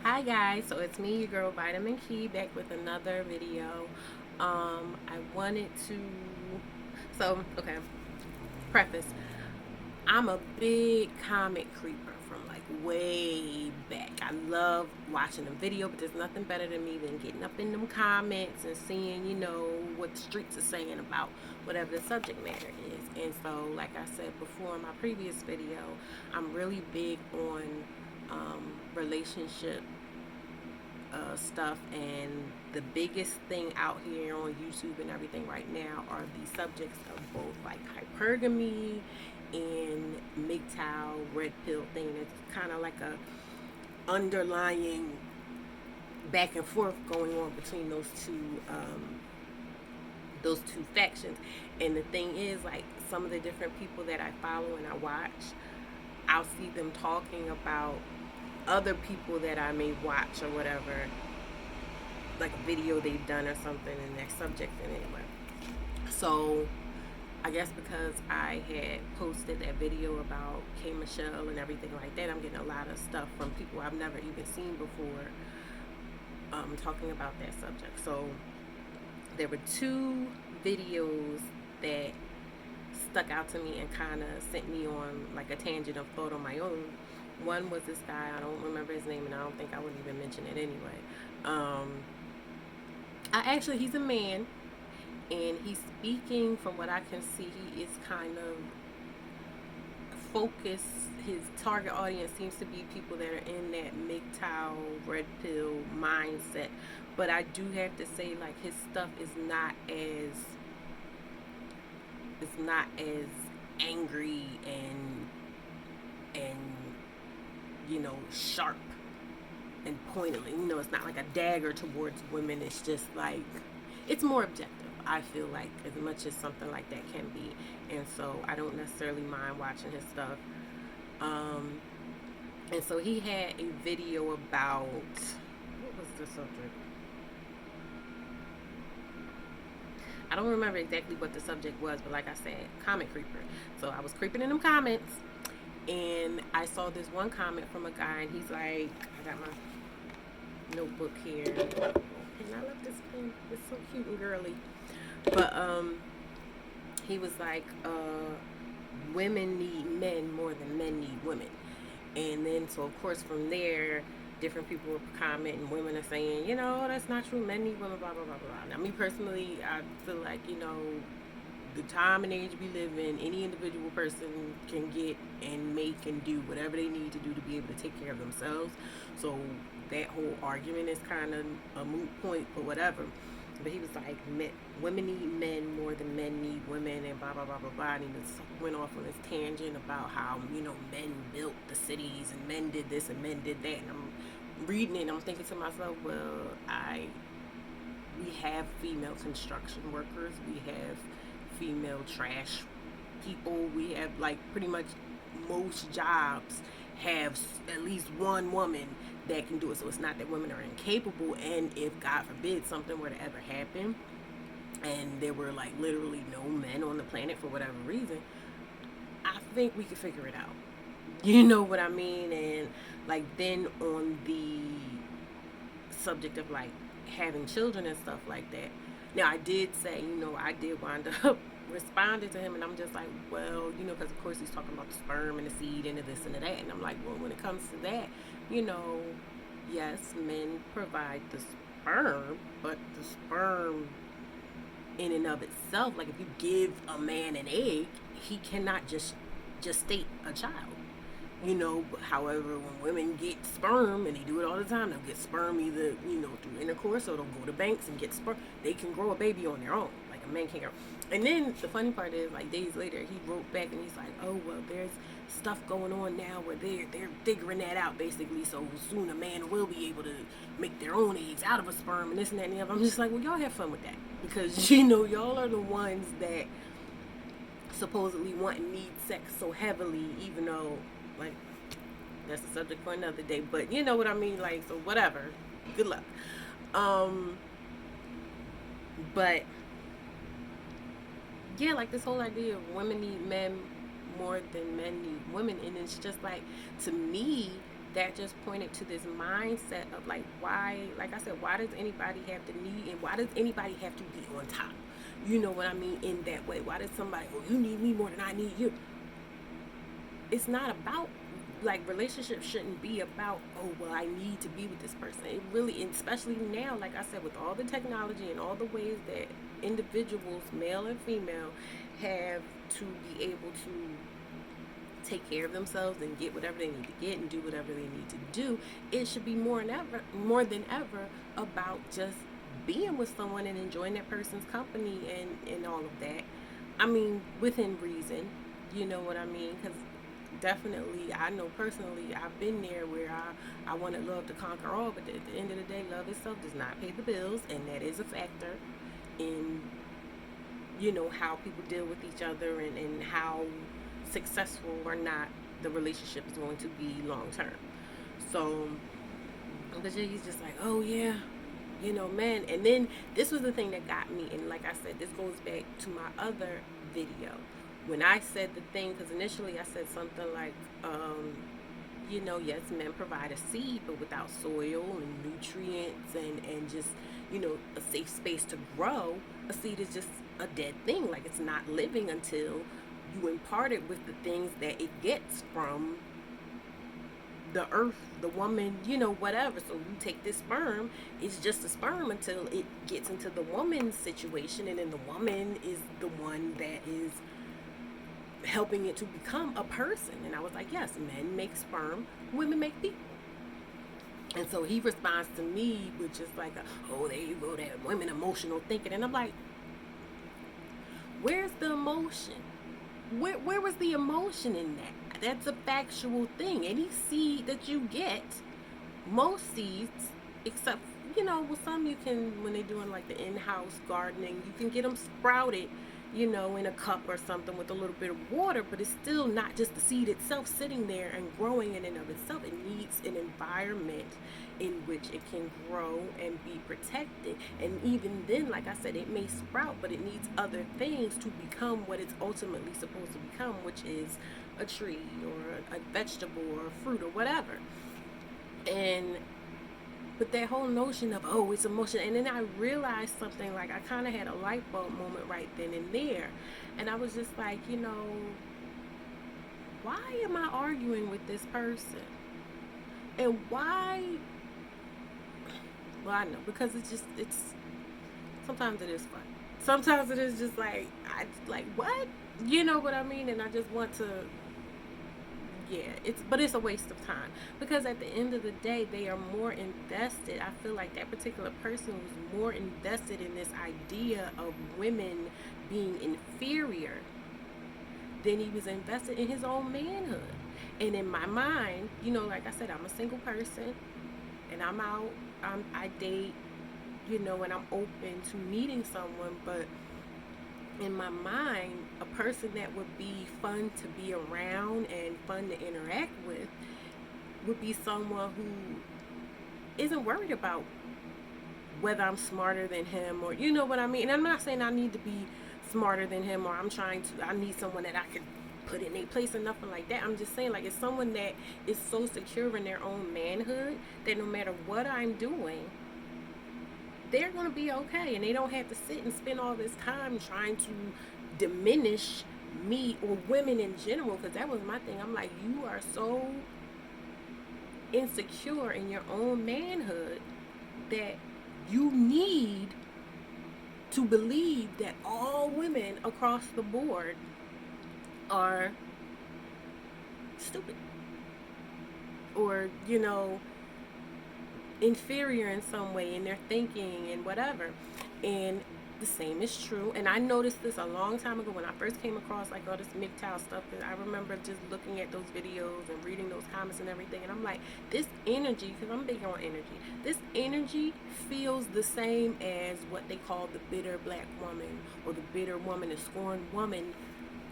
Hi guys, so it's me, your girl Vitamin Key, back with another video. I wanted to, okay, preface. I'm a big comment creeper from like way back. I love watching a video, but there's nothing better than me than getting up in them comments and seeing, what the streets are saying about whatever the subject matter is. And so, like I said before in my previous video, I'm really big on relationship stuff, and the biggest thing out here on YouTube and everything right now are the subjects of both like hypergamy and MGTOW red pill thing. It's kind of like a underlying back and forth going on between those two factions. And the thing is, like, some of the different people that I follow and I watch, I'll see them talking about other people that I may watch or whatever, like a video they've done or something, and their subject in it. So I guess because I had posted that video about K Michelle and everything like that, I'm getting a lot of stuff from people I've never even seen before, talking about that subject. So there were two videos that stuck out to me and kind of sent me on like a tangent of thought on my own. One was this guy, I don't remember his name, and I don't think I would even mention it anyway. He's a man, and he's speaking, from what I can see, he is kind of focused. His target audience seems to be people that are in that MGTOW red pill mindset. But I do have to say, like, his stuff is not as angry and sharp and pointed. It's not like a dagger towards women. It's just like, it's more objective, I feel like, as much as something like that can be. And so I don't necessarily mind watching his stuff. And so he had a video about, what was the subject? I don't remember exactly what the subject was, but like I said, comment creeper. So I was creeping in them comments, and I saw this one comment from a guy, and he's like, I got my notebook here. And I love this pen. It's so cute and girly. But he was like, women need men more than men need women. And then, so of course, from there, different people were commenting. Women are saying, that's not true. Men need women, blah, blah, blah, blah. Now, me personally, I feel like, the time and age we live in, any individual person can get and make and do whatever they need to do to be able to take care of themselves. So that whole argument is kind of a moot point or whatever. But he was like, women need men more than men need women, and blah, blah, blah, blah, blah. And he just went off on this tangent about how, men built the cities, and men did this, and men did that. And I'm reading it, and I'm thinking to myself, well, we have female construction workers, we have female trash people, we have, like, pretty much most jobs have at least one woman that can do it. So it's not that women are incapable, and if God forbid something were to ever happen and there were like literally no men on the planet for whatever reason, I think we could figure it out. You know what I mean? And like, then on the subject of like having children and stuff like that, now I did say, I did wind up responded to him, and I'm just like, well, because of course he's talking about the sperm and the seed and the this and the that, and I'm like, well, when it comes to that, yes, men provide the sperm, but the sperm in and of itself, like, if you give a man an egg, he cannot just gestate a child. However, when women get sperm, and they do it all the time, they'll get sperm either, through intercourse, or they'll go to banks and get sperm. They can grow a baby on their own, like a man can't grow. And then the funny part is, like, days later, he wrote back and he's like, oh, well, there's stuff going on now where they're figuring that out, basically, so soon a man will be able to make their own eggs out of a sperm and this and that and the other. I'm just like, well, y'all have fun with that, because, y'all are the ones that supposedly want and need sex so heavily, even though, like, that's a subject for another day, but you know what I mean, like, so whatever, good luck. But yeah, like, this whole idea of women need men more than men need women, and it's just like, to me, that just pointed to this mindset of like, why, like I said, why does anybody have to need, and why does anybody have to be on top? You know what I mean? In that way, why does somebody, oh, you need me more than I need you? It's not about, like, relationships shouldn't be about, oh well, I need to be with this person. It really, and especially now, like I said, with all the technology and all the ways that individuals, male and female, have to be able to take care of themselves and get whatever they need to get and do whatever they need to do, it should be more than ever about just being with someone and enjoying that person's company and all of that. I mean, within reason, you know what I mean? Because definitely, I know personally, I've been there where I wanted love to conquer all, but at the end of the day, love itself does not pay the bills, and that is a factor in, you know, how people deal with each other, and how successful or not the relationship is going to be long term. So, but he's just like, oh yeah, you know, man. And then this was the thing that got me, and like I said, this goes back to my other video when I said the thing, because initially I said something like, you know, yes, men provide a seed, but without soil and nutrients and just, you know, a safe space to grow, a seed is just a dead thing. Like, it's not living until you impart it with the things that it gets from the earth, the woman, you know, whatever. So you take this sperm, it's just a sperm until it gets into the woman's situation, and then the woman is the one that is helping it to become a person. And I was like, yes, men make sperm, women make people. And so he responds to me with just like, oh, there you go, that women emotional thinking. And I'm like, where's the emotion? Where was the emotion in that? That's a factual thing. Any seed that you get, most seeds, except, you know, with some you can, when they're doing like the in-house gardening, you can get them sprouted, you know, in a cup or something with a little bit of water, but it's still not just the seed itself sitting there and growing in and of itself. It needs an environment in which it can grow and be protected. And even then, like I said, it may sprout, but it needs other things to become what it's ultimately supposed to become, which is a tree or a vegetable or a fruit or whatever. And but that whole notion of, oh, it's emotion. And then I realized something, like I kind of had a light bulb moment right then and there. And I was just like, you know, why am I arguing with this person? And why? Well, I know, because it's, sometimes it is fun. Sometimes it is just like, I like, what? You know what I mean? And I just want to, yeah, but it's a waste of time, because at the end of the day, they are more invested. I feel like that particular person was more invested in this idea of women being inferior than he was invested in his own manhood. And in my mind, you know, like I said, I'm a single person, and I'm out, I date, you know, and I'm open to meeting someone, but in my mind, a person that would be fun to be around and fun to interact with would be someone who isn't worried about whether I'm smarter than him, or, you know what I mean. And I'm not saying I need to be smarter than him, or I need someone that I could put in their place or nothing like that. I'm just saying, like, it's someone that is so secure in their own manhood that no matter what I'm doing, they're going to be okay, and they don't have to sit and spend all this time trying to diminish me or women in general. Because that was my thing. I'm like, you are so insecure in your own manhood that you need to believe that all women across the board are stupid, or, you know, inferior in some way in their thinking and whatever. And the same is true. And I noticed this a long time ago when I first came across like all this MGTOW stuff. And I remember just looking at those videos and reading those comments and everything, and I'm like, this energy, because I'm big on energy, this energy feels the same as what they call the bitter black woman, or the bitter woman, the scorned woman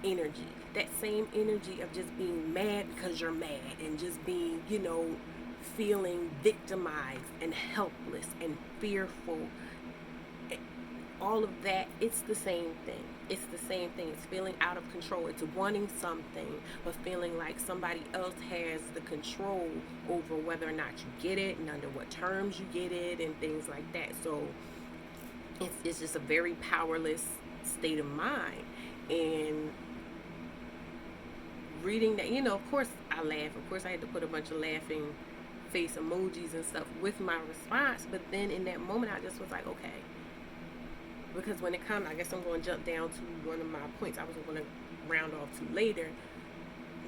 energy. That same energy of just being mad because you're mad, and just being, you know, feeling victimized and helpless and fearful. all of that, it's the same thing. It's the same thing. It's feeling out of control. It's wanting something, but feeling like somebody else has the control over whether or not you get it and under what terms you get it and things like that. So it's just a very powerless state of mind. And reading that, of course I laugh. Of course I had to put a bunch of laughing face emojis and stuff with my response. But then in that moment, I just was like, okay. Because when it comes, I guess I'm going to jump down to one of my points I was going to round off to later.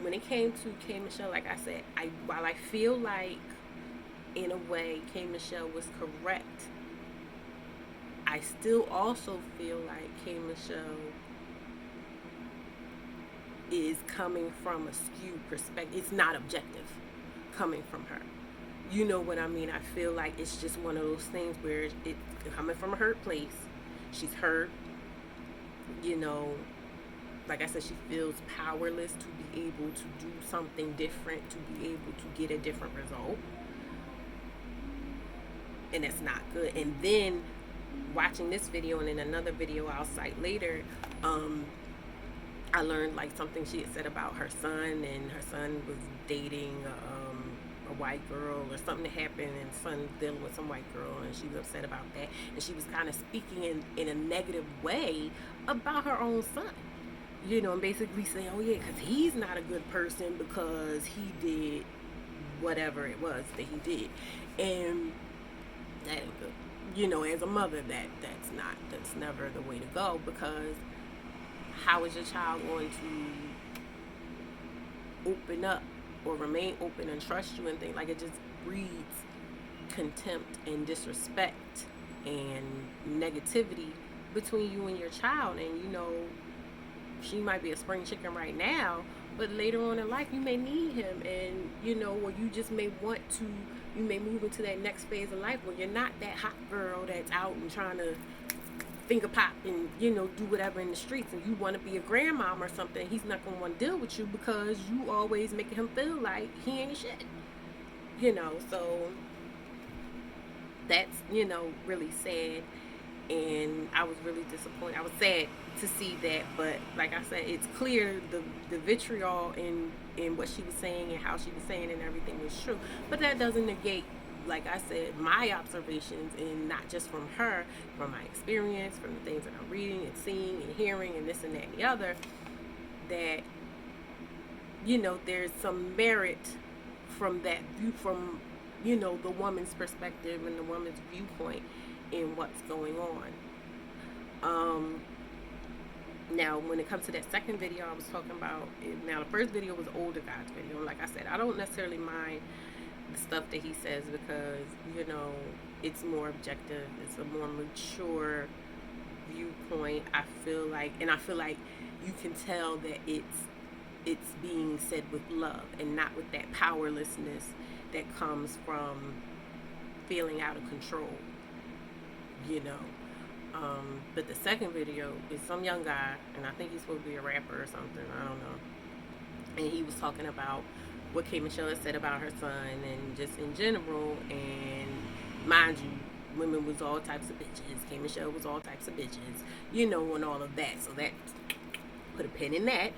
When it came to K. Michelle, like I said, while I feel like in a way K. Michelle was correct, I still also feel like K. Michelle is coming from a skewed perspective. It's not objective coming from her. You know what I mean? I feel like it's just one of those things where it's coming from a hurt place. She's hurt. Like I said, she feels powerless to be able to do something different, to be able to get a different result. And that's not good. And then watching this video and in another video I'll cite later, I learned like something she had said about her son, and her son was dating a white girl or something that happened, and son dealing with some white girl, and she was upset about that, and she was kind of speaking in a negative way about her own son, and basically saying, oh yeah, because he's not a good person because he did whatever it was that he did, and that ain't good. As a mother, that's never the way to go, because how is your child going to open up or remain open and trust you and things? Like, it just breeds contempt and disrespect and negativity between you and your child. And she might be a spring chicken right now, but later on in life you may need him, and or you just may want to, you may move into that next phase of life where you're not that hot girl that's out and trying to finger pop and do whatever in the streets, and you want to be a grandmom or something. He's not going to want to deal with you because you always making him feel like he ain't shit. So that's really sad, and I was really disappointed. I was sad to see that, but like I said, it's clear the vitriol in what she was saying and how she was saying and everything was true, but that doesn't negate, like I said, my observations, and not just from her, from my experience, from the things that I'm reading and seeing and hearing and this and that and the other, that there's some merit from that view, from the woman's perspective and the woman's viewpoint in what's going on. Now when it comes to that second video I was talking about, now the first video was older guy's video. Like I said, I don't necessarily mind the stuff that he says because it's more objective, it's a more mature viewpoint. I feel like you can tell that it's being said with love and not with that powerlessness that comes from feeling out of control. But the second video is some young guy, and I think he's supposed to be a rapper or something, I don't know, and he was talking about what K. Michelle had said about her son and just in general. And mind you, women was all types of bitches. K. Michelle was all types of bitches, and all of that. So that, put a pin in that.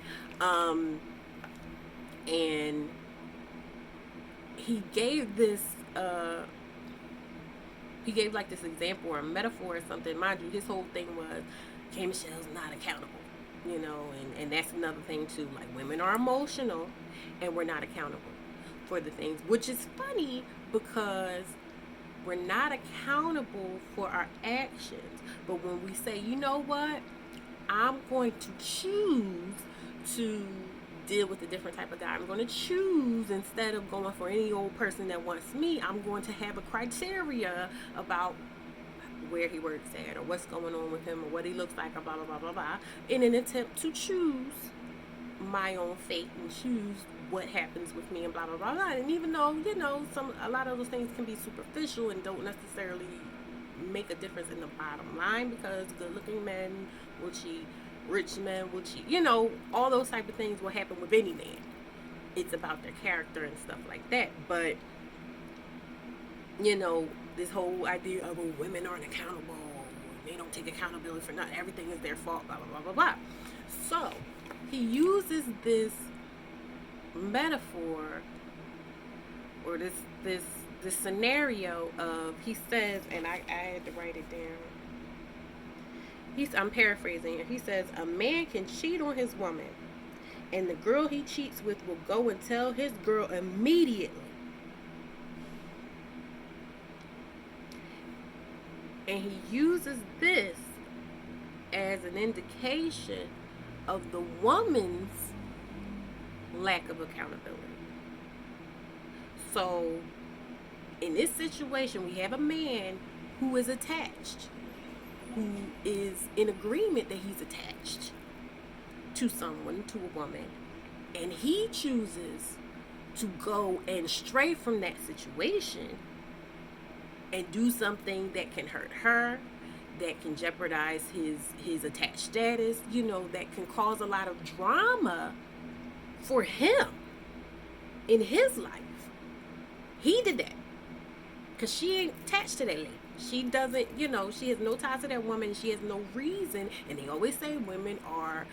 And he gave this, like this example or a metaphor or something. Mind you, his whole thing was K. Michelle's not accountable. And that's another thing too. Like, women are emotional and we're not accountable for the things, which is funny because we're not accountable for our actions. But when we say, you know what, I'm going to choose to deal with a different type of guy. I'm going to choose, instead of going for any old person that wants me, I'm going to have a criteria about where he works at or what's going on with him or what he looks like or blah blah blah blah blah, in an attempt to choose my own fate and choose what happens with me and blah blah blah blah. And even though a lot of those things can be superficial and don't necessarily make a difference in the bottom line, because good looking men will cheat, rich men will cheat, all those type of things will happen with any man. It's about their character and stuff like that. But this whole idea of women aren't accountable, they don't take accountability for nothing. Everything is their fault, blah, blah, blah, blah, blah. So he uses this metaphor or this scenario of, he says, and I had to write it down. I'm paraphrasing here. He says, a man can cheat on his woman, and the girl he cheats with will go and tell his girl immediately. And he uses this as an indication of the woman's lack of accountability. So, in this situation, we have a man who is attached, who is in agreement that he's attached to someone, to a woman, and he chooses to go and stray from that situation and do something that can hurt her, that can jeopardize his attached status, that can cause a lot of drama for him in his life. He did that because she ain't attached to that lady. She doesn't, she has no ties to that woman. She has no reason. And they always say women are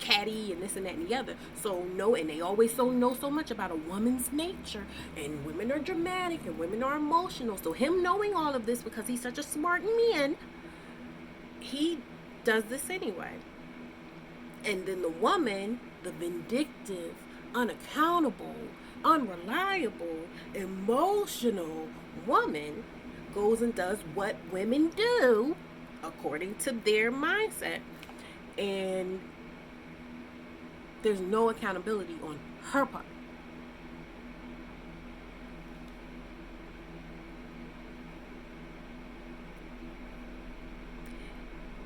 catty and this and that and the other. So no, and they always know so much about a woman's nature. And women are dramatic and women are emotional. So him knowing all of this, because he's such a smart man, he does this anyway. And then the woman, the vindictive, unaccountable, unreliable, emotional woman, goes and does what women do according to their mindset, and there's no accountability on her part.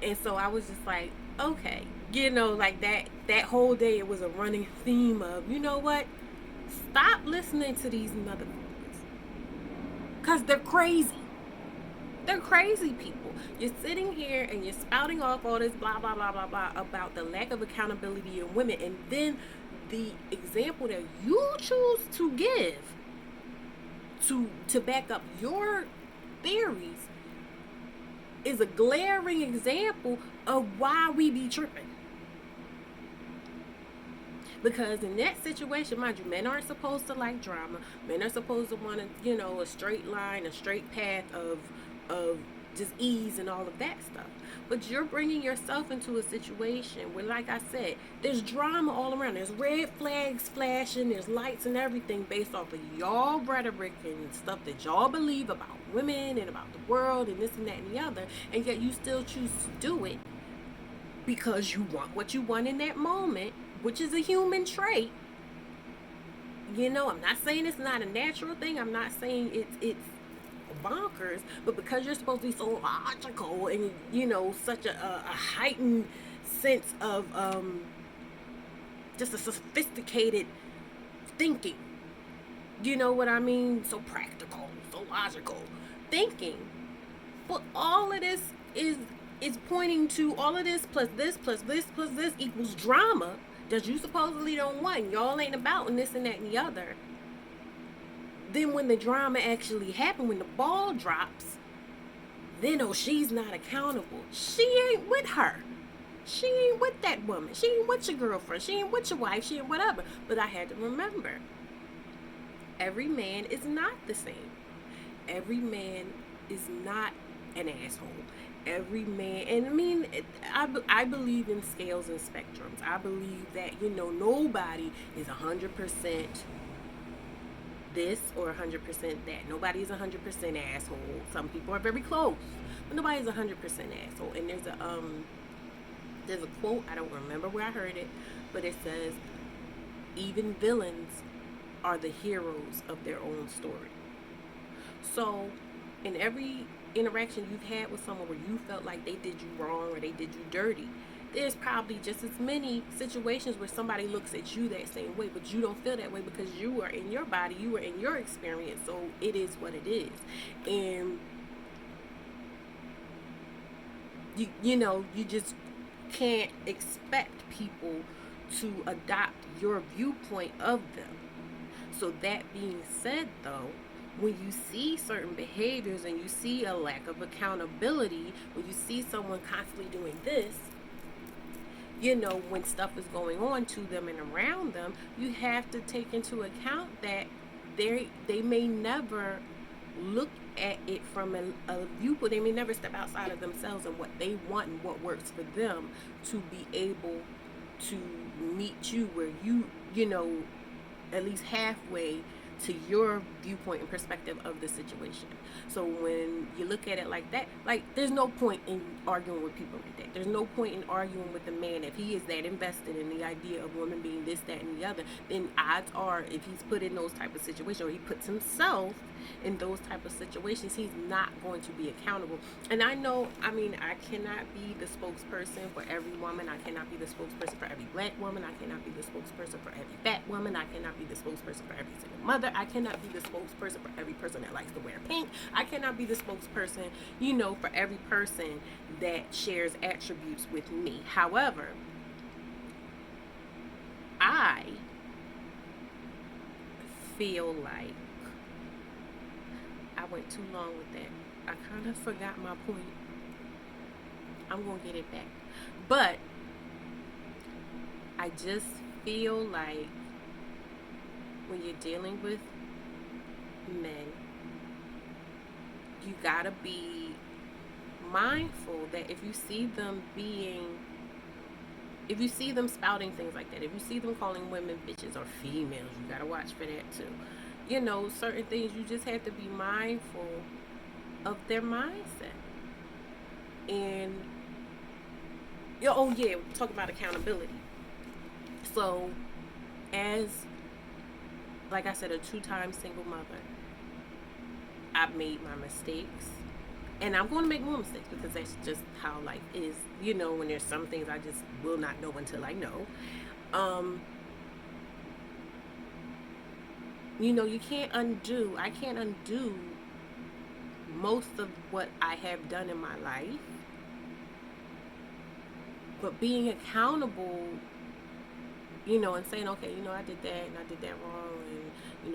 And so I was just like, okay, like that whole day it was a running theme of, you know what, stop listening to these motherfuckers, because they're crazy. They're crazy people. You're sitting here and you're spouting off all this blah, blah, blah, blah, blah about the lack of accountability in women. And then the example that you choose to give to back up your theories is a glaring example of why we be tripping. Because in that situation, mind you, men aren't supposed to like drama. Men are supposed to want a straight line, a straight path of just ease and all of that stuff. But you're bringing yourself into a situation where, like I said, there's drama all around. There's red flags flashing, there's lights and everything based off of y'all rhetoric and stuff that y'all believe about women and about the world and this and that and the other, and yet you still choose to do it because you want what you want in that moment, which is a human trait. I'm not saying it's not a natural thing. I'm not saying it's bonkers, but because you're supposed to be so logical and such a heightened sense of just a sophisticated thinking, what I mean, so practical, so logical thinking, but all of this is pointing to all of this plus this plus this plus this equals drama that you supposedly don't want, y'all ain't about, and this and that and the other. Then when the drama actually happens, when the ball drops, then she's not accountable. She ain't with her. She ain't with that woman. She ain't with your girlfriend. She ain't with your wife. She ain't whatever. But I had to remember, every man is not the same. Every man is not an asshole. Every man, and I mean, I believe in scales and spectrums. I believe that, nobody is 100% this or 100% that. Nobody is 100% asshole. Some people are very close, but nobody's 100% asshole. And there's a quote, I don't remember where I heard it, but it says, even villains are the heroes of their own story. So in every interaction you've had with someone where you felt like they did you wrong or they did you dirty, there's probably just as many situations where somebody looks at you that same way, but you don't feel that way because you are in your body, you are in your experience, so it is what it is. And you just can't expect people to adopt your viewpoint of them. So that being said, though, when you see certain behaviors and you see a lack of accountability, when you see someone constantly doing this, when stuff is going on to them and around them, you have to take into account that they may never look at it from a viewpoint. They may never step outside of themselves and what they want and what works for them to be able to meet you where you at least halfway to your viewpoint and perspective of the situation. So when you look at it like that, like, there's no point in arguing with people like that. There's no point in arguing with a man if he is that invested in the idea of women being this, that, and the other. Then odds are, if he's put in those type of situations, or he puts himself in those type of situations, he's not going to be accountable. And I know, I cannot be the spokesperson for every woman. I cannot be the spokesperson for every black woman. I cannot be the spokesperson for every fat woman. I cannot be the spokesperson for every single mother. I cannot be the spokesperson for every person that likes to wear pink. I cannot be the spokesperson, for every person that shares attributes with me. However, I feel like I went too long with that. I kind of forgot my point. I'm going to get it back. But I just feel like when you're dealing with men, you gotta be mindful that if you see them spouting things like that, if you see them calling women bitches or females, you gotta watch for that too. Certain things, you just have to be mindful of their mindset. And talk about accountability. So, as, like I said, a 2-time single mother, I've made my mistakes, and I'm going to make more mistakes because that's just how life is. When there's some things I just will not know until I know. You can't undo. I can't undo most of what I have done in my life, but being accountable, and saying, okay, I did that and I did that wrong, and